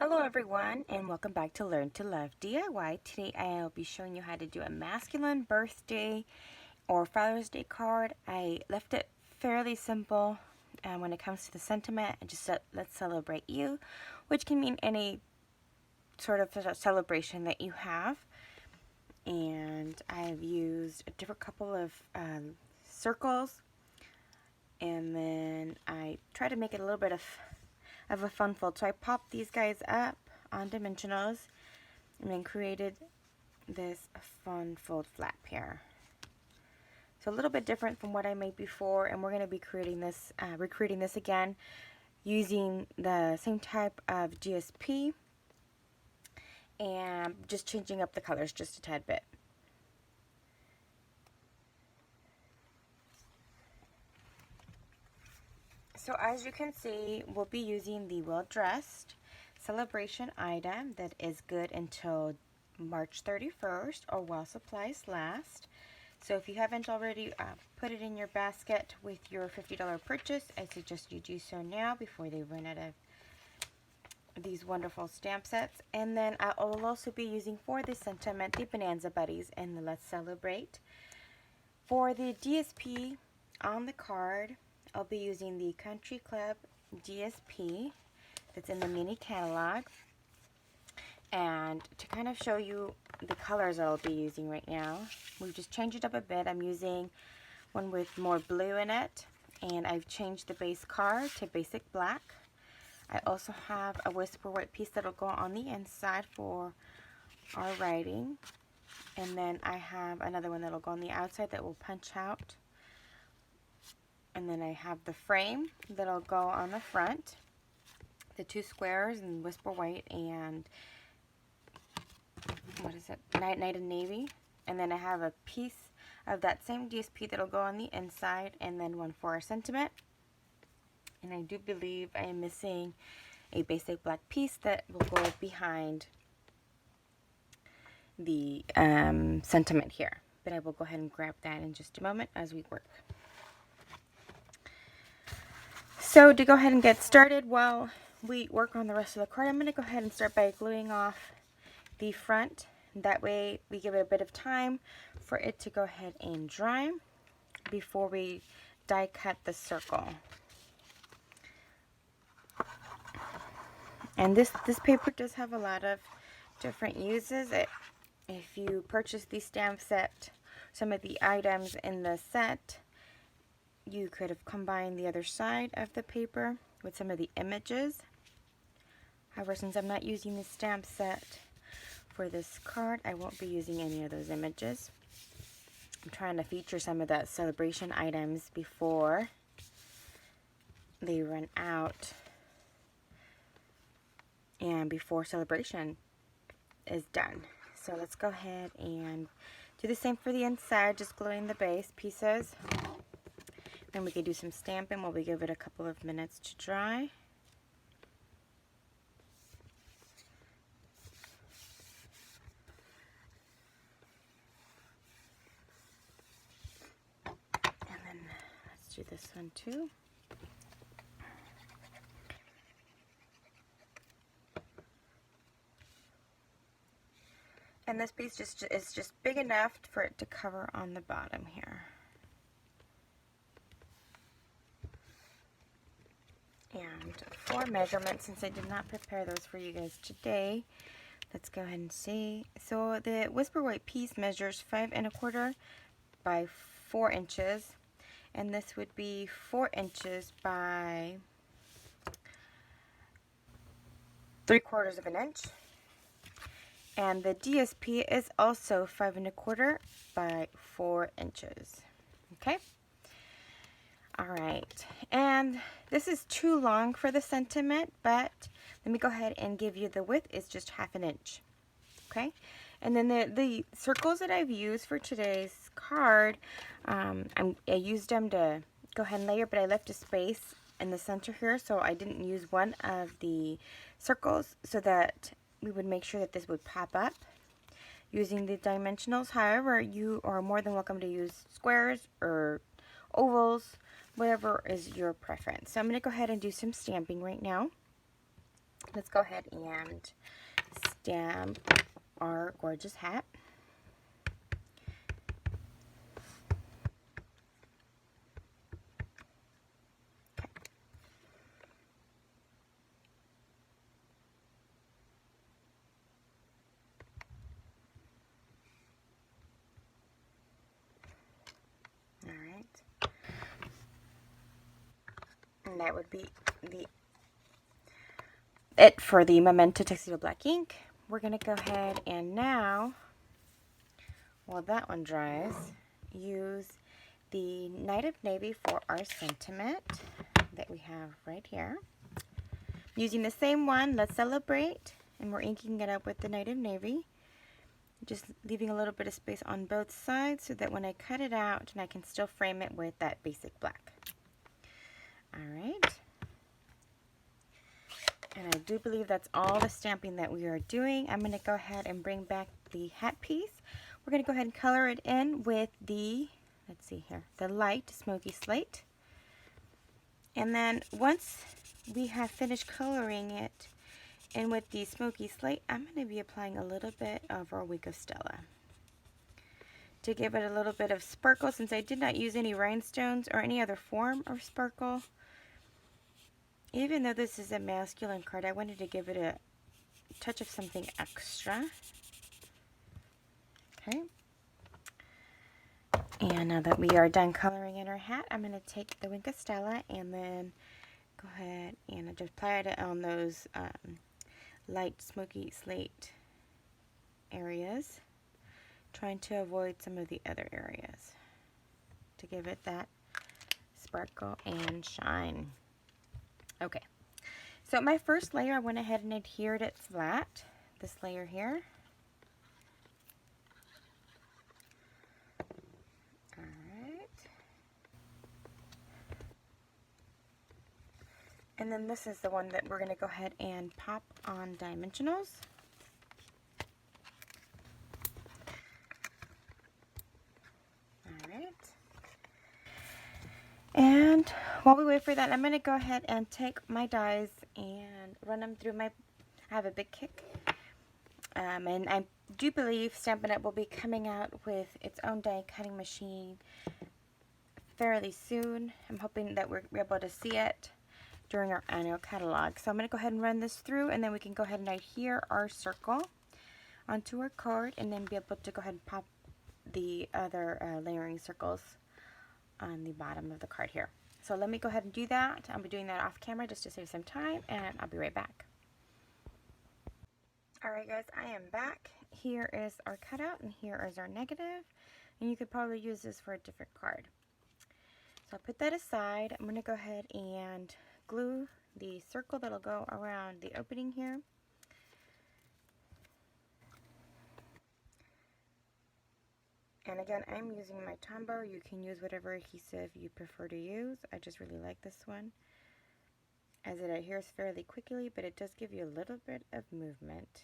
Hello everyone and welcome back to Learn to Love DIY. Today I'll be showing you how to do a masculine birthday or Father's Day card. I left it fairly simple when it comes to the sentiment. I just said, let's celebrate you, which can mean any sort of celebration that you have. And I've used a different couple of circles, and then I try to make it a little bit of a fun fold. So I popped these guys up on Dimensionals and then created this fun fold flap here. So a little bit different from what I made before, and we're going to be creating this, recreating this again using the same type of DSP and just changing up the colors just a tad bit. So as you can see, we'll be using the well-dressed celebration item that is good until March 31st or while supplies last. So if you haven't already put it in your basket with your $50 purchase, I suggest you do so now before they run out of these wonderful stamp sets. And then I will also be using for this sentiment the Bonanza Buddies and the Let's Celebrate. For the DSP on the card, I'll be using the Country Club DSP that's in the mini catalog. And to kind of show you the colors that I'll be using right now, we've just changed it up a bit. I'm using one with more blue in it, and I've changed the base card to basic black. I also have a whisper white piece that'll go on the inside for our writing. And then I have another one that'll go on the outside that will punch out. And then I have the frame that'll go on the front, the two squares in whisper white and what is it, night and navy. And then I have a piece of that same DSP that'll go on the inside, and then one for our sentiment. And I do believe I am missing a basic black piece that will go behind the sentiment here. But I will go ahead and grab that in just a moment as we work. So to go ahead and get started while we work on the rest of the card, I'm going to go ahead and start by gluing off the front. That way we give it a bit of time for it to go ahead and dry before we die cut the circle. And this paper does have a lot of different uses. If you purchase the stamp set, some of the items in the set, you could have combined the other side of the paper with some of the images. However, since I'm not using the stamp set for this card, I won't be using any of those images. I'm trying to feature some of the celebration items before they run out and before celebration is done. So let's go ahead and do the same for the inside, just gluing the base pieces. Then we can do some stamping while we give it a couple of minutes to dry. And then let's do this one too. And this piece is just big enough for it to cover on the bottom here. And for measurements, since I did not prepare those for you guys today, let's go ahead and see. So the whisper white piece measures 5 1/4 by 4 inches, and this would be 4 inches by 3/4 of an inch. And the DSP is also 5 1/4 by 4 inches. Okay. All right, and this is too long for the sentiment, but let me go ahead and give you the width is just 1/2 inch. Okay, and then the circles that I've used for today's card, I used them to go ahead and layer, but I left a space in the center here, so I didn't use one of the circles so that we would make sure that this would pop up using the dimensionals. However, you are more than welcome to use squares or ovals, whatever is your preference. So I'm going to go ahead and do some stamping right now. let's go ahead and stamp our gorgeous hat. And that would be it for the Memento Tuxedo Black ink. We're going to go ahead and now, while that one dries, use the Night of Navy for our sentiment that we have right here. Using the same one, let's celebrate, and we're inking it up with the Night of Navy. Just leaving a little bit of space on both sides so that when I cut it out, and I can still frame it with that basic black. Alright. And I do believe that's all the stamping that we are doing. I'm going to go ahead and bring back the hat piece. We're going to go ahead and color it in with the, let's see here, the light Smoky Slate. And then once we have finished coloring it in with the Smoky Slate, I'm going to be applying a little bit of our Wink of Stella to give it a little bit of sparkle, since I did not use any rhinestones or any other form of sparkle. Even though this is a masculine card, I wanted to give it a touch of something extra. Okay. And now that we are done coloring in our hat, I'm going to take the Wink of Stella and then go ahead and just apply it on those light Smoky Slate areas, trying to avoid some of the other areas to give it that sparkle and shine. Okay, so my first layer, I went ahead and adhered it flat, this layer here. Alright. And then this is the one that we're going to go ahead and pop on Dimensionals. Alright. And while we wait for that, I'm going to go ahead and take my dies and run them through I have a big kick. And I do believe Stampin' Up! Will be coming out with its own die cutting machine fairly soon. I'm hoping that we're able to see it during our annual catalog. So I'm going to go ahead and run this through, and then we can go ahead and adhere our circle onto our card, and then be able to go ahead and pop the other layering circles on the bottom of the card here. So let me go ahead and do that. I'll be doing that off camera just to save some time, and I'll be right back. Alright guys, I am back. Here is our cutout, and here is our negative, and you could probably use this for a different card. So I'll put that aside. I'm going to go ahead and glue the circle that'll go around the opening here. And again, I'm using my Tombow. You can use whatever adhesive you prefer to use. I just really like this one, as it adheres fairly quickly, but it does give you a little bit of movement.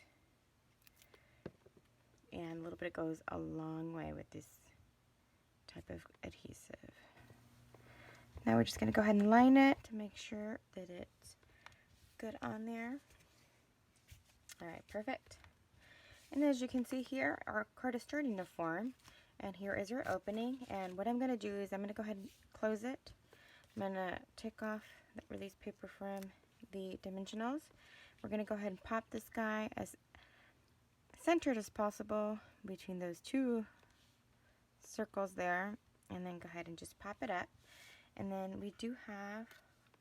And a little bit goes a long way with this type of adhesive. Now we're just going to go ahead and line it to make sure that it's good on there. Alright, perfect. And as you can see here, our card is starting to form. And here is your opening. And what I'm going to do is I'm going to go ahead and close it. I'm going to take off the release paper from the Dimensionals. We're going to go ahead and pop this guy as centered as possible between those two circles there. And then go ahead and just pop it up. And then we do have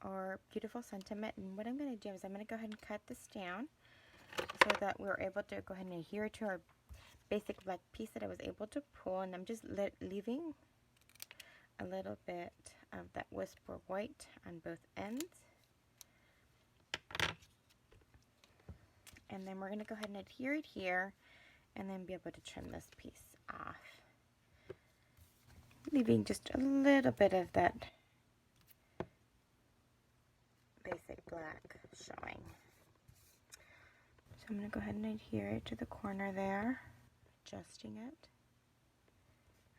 our beautiful sentiment. And what I'm going to do is I'm going to go ahead and cut this down so that we're able to go ahead and adhere to our basic black piece that I was able to pull. And I'm just leaving a little bit of that whisper white on both ends. And then we're going to go ahead and adhere it here and then be able to trim this piece off, leaving just a little bit of that basic black showing. So I'm going to go ahead and adhere it to the corner there, adjusting it.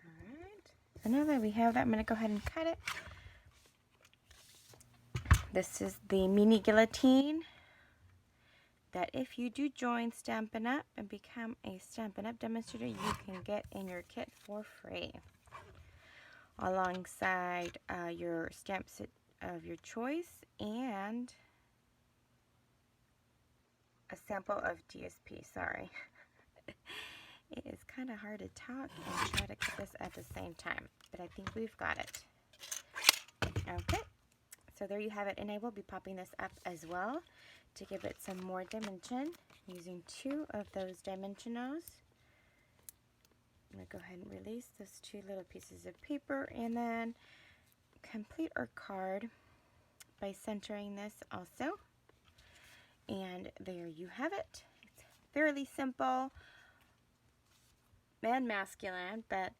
Alright, so now that we have that, I'm going to go ahead and cut it. This is the mini guillotine that if you do join Stampin' Up and become a Stampin' Up demonstrator, you can get in your kit for free, alongside your stamp set of your choice and a sample of DSP. Sorry. It is kind of hard to talk and try to get this at the same time, but I think we've got it. Okay, so there you have it, and I will be popping this up as well to give it some more dimension using 2 of those dimensionals. I'm going to go ahead and release those 2 little pieces of paper and then complete our card by centering this also. And there you have it. It's fairly simple and masculine, but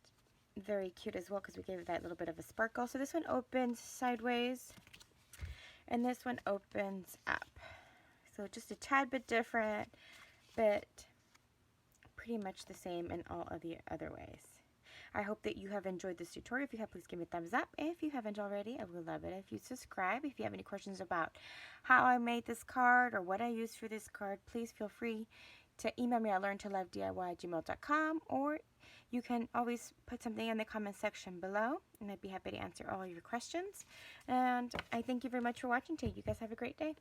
very cute as well because we gave it that little bit of a sparkle. So this one opens sideways and this one opens up. So just a tad bit different, but pretty much the same in all of the other ways. I hope that you have enjoyed this tutorial. If you have, please give me a thumbs up. And if you haven't already, I would love it if you subscribe. If you have any questions about how I made this card or what I used for this card, please feel free to email me at learntolovediy@gmail.com, or you can always put something in the comment section below, and I'd be happy to answer all of your questions. And I thank you very much for watching today. You guys have a great day.